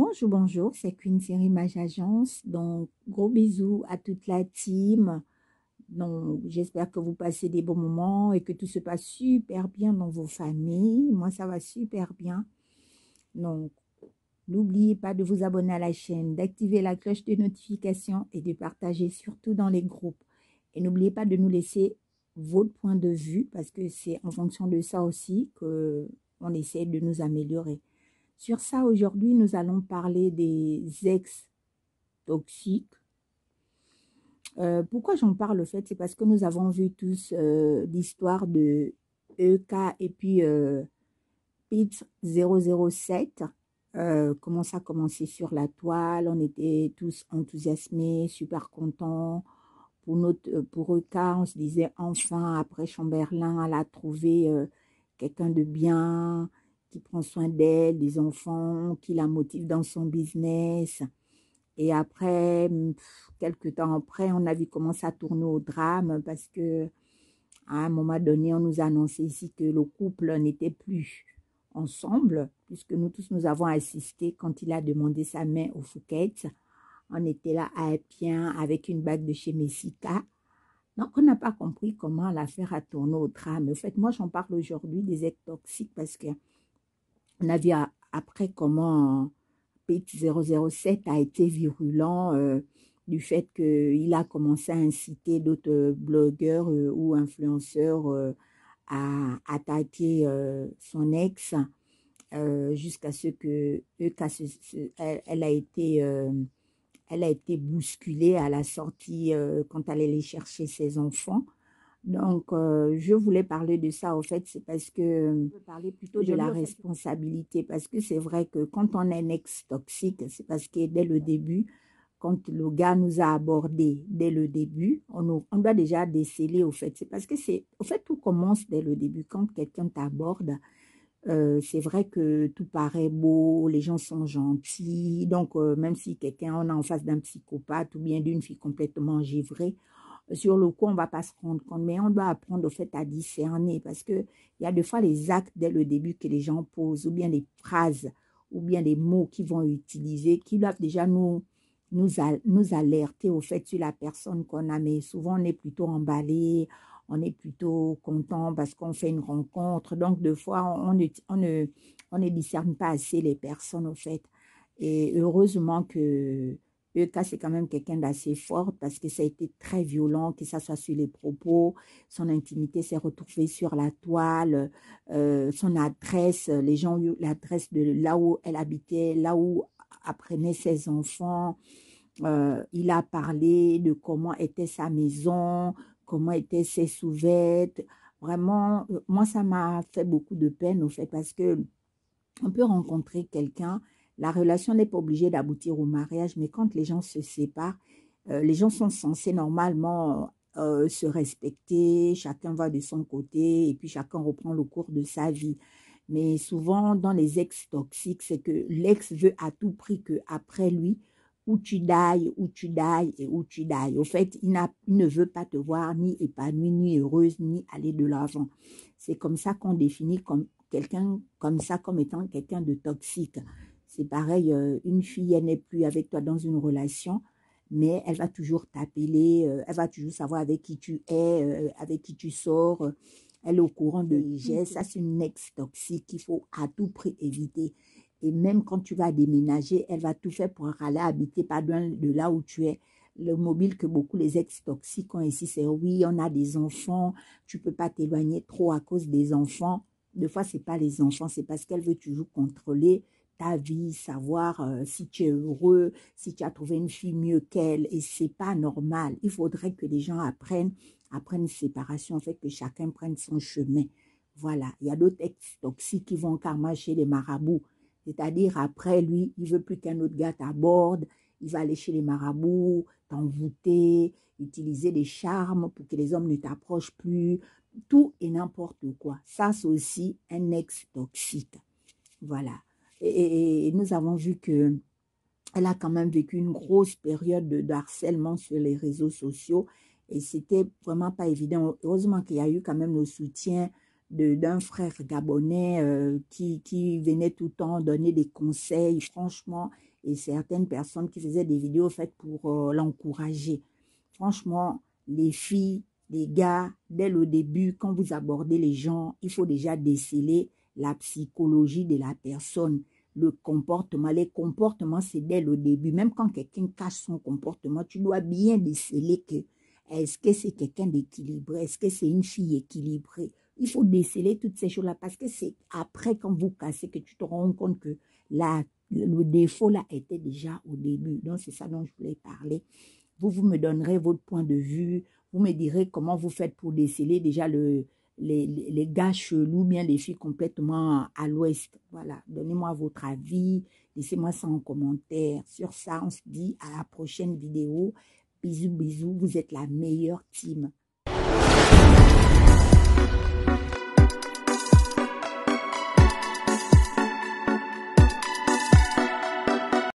Bonjour, bonjour, c'est Queen Série Mage Agence. Donc, gros bisous à toute la team. Donc, j'espère que vous passez des bons moments et que tout se passe super bien dans vos familles. Moi, ça va super bien. Donc, n'oubliez pas de vous abonner à la chaîne, d'activer la cloche de notification et de partager surtout dans les groupes. Et n'oubliez pas de nous laisser votre point de vue parce que c'est en fonction de ça aussi que on essaie de nous améliorer. Sur ça, aujourd'hui, nous allons parler des ex toxiques. Pourquoi j'en parle, au fait, c'est parce que nous avons vu tous l'histoire de EK et puis Pete 007. Comment ça a commencé sur la toile. On était tous enthousiasmés, super contents. Pour EK, on se disait enfin, après Chamberlain, elle a trouvé quelqu'un de bien, qui prend soin d'elle, des enfants, qui la motive dans son business. Et après, quelques temps après, on a vu comment ça tournait au drame parce que à un moment donné, on nous a annoncé ici que le couple n'était plus ensemble, puisque nous tous, nous avons assisté quand il a demandé sa main au Fouquet. On était là à Épien avec une bague de chez Messica. Donc, on n'a pas compris comment l'affaire a tourné au drame. En fait, moi, j'en parle aujourd'hui des ex toxiques parce que on a vu après comment Pete 007 a été virulent du fait qu'il a commencé à inciter d'autres blogueurs ou influenceurs à attaquer son ex jusqu'à ce que elle a été bousculée à la sortie quand elle allait chercher ses enfants. Donc, je voulais parler de ça, au fait, c'est parce que je veux parler plutôt de la responsabilité, parce que c'est vrai que quand on est un ex toxique, c'est parce que dès le début, quand le gars nous a abordés dès le début, on doit déjà déceler, au fait. C'est parce que au fait, tout commence dès le début. Quand quelqu'un t'aborde, c'est vrai que tout paraît beau, les gens sont gentils. Donc, même si on est en face d'un psychopathe ou bien d'une fille complètement givrée, sur le coup, on ne va pas se rendre compte, mais on doit apprendre au fait à discerner parce qu'il y a des fois les actes dès le début que les gens posent ou bien les phrases ou bien les mots qu'ils vont utiliser qui doivent déjà nous alerter au fait sur la personne qu'on a. Mais souvent, on est plutôt emballé, on est plutôt content parce qu'on fait une rencontre. Donc, des fois, on ne discerne pas assez les personnes au fait. Et heureusement que Euka, c'est quand même quelqu'un d'assez fort parce que ça a été très violent, que ça soit sur les propos, son intimité s'est retrouvée sur la toile, son adresse, les gens ont eu l'adresse de là où elle habitait, là où apprenaient ses enfants. Il a parlé de comment était sa maison, comment étaient ses sous-vêtements. Vraiment, moi, ça m'a fait beaucoup de peine au fait parce que on peut rencontrer quelqu'un, la relation n'est pas obligée d'aboutir au mariage, mais quand les gens se séparent, les gens sont censés normalement se respecter, chacun va de son côté et puis chacun reprend le cours de sa vie. Mais souvent, dans les ex toxiques, c'est que l'ex veut à tout prix qu'après lui, où tu dailles, où tu dailles et où tu dailles. Au fait, il ne veut pas te voir ni épanouie, ni heureuse, ni aller de l'avant. C'est comme ça qu'on définit comme quelqu'un comme ça comme étant quelqu'un de toxique. C'est pareil, une fille, elle n'est plus avec toi dans une relation, mais elle va toujours t'appeler, elle va toujours savoir avec qui tu es, avec qui tu sors. Elle est au courant de tes gestes. Ça, c'est une ex toxique qu'il faut à tout prix éviter. Et même quand tu vas déménager, elle va tout faire pour aller habiter pas loin de là où tu es. Le mobile que beaucoup les ex toxiques ont ici, c'est oui, on a des enfants, tu peux pas t'éloigner trop à cause des enfants. Des fois, c'est pas les enfants, c'est parce qu'elle veut toujours contrôler ta vie, savoir si tu es heureux, si tu as trouvé une fille mieux qu'elle, et c'est pas normal. Il faudrait que les gens apprennent une séparation, en fait, que chacun prenne son chemin. Voilà. Il y a d'autres ex toxiques qui vont carrément chez les marabouts. C'est-à-dire, après, lui, il veut plus qu'un autre gars t'aborde, il va aller chez les marabouts, t'envoûter, utiliser des charmes pour que les hommes ne t'approchent plus, tout et n'importe quoi. Ça, c'est aussi un ex toxique. Voilà. Et nous avons vu que elle a quand même vécu une grosse période de harcèlement sur les réseaux sociaux et c'était vraiment pas évident. Heureusement qu'il y a eu quand même le soutien d'un frère gabonais qui venait tout le temps donner des conseils, franchement, et certaines personnes qui faisaient des vidéos faites pour l'encourager. Franchement, les filles, les gars, dès le début, quand vous abordez les gens, il faut déjà déceler la psychologie de la personne, le comportement. Les comportements, c'est dès le début. Même quand quelqu'un cache son comportement, tu dois bien déceler que est-ce que c'est quelqu'un d'équilibré, est-ce que c'est une fille équilibrée. Il faut déceler toutes ces choses-là parce que c'est après, quand vous cassez, que tu te rends compte que le défaut là était déjà au début. Donc, c'est ça dont je voulais parler. Vous me donnerez votre point de vue. Vous me direz comment vous faites pour déceler déjà les gars chelous, bien les filles complètement à l'ouest. Voilà, donnez-moi votre avis. Laissez-moi ça en commentaire. Sur ça, on se dit à la prochaine vidéo. Bisous, bisous. Vous êtes la meilleure team.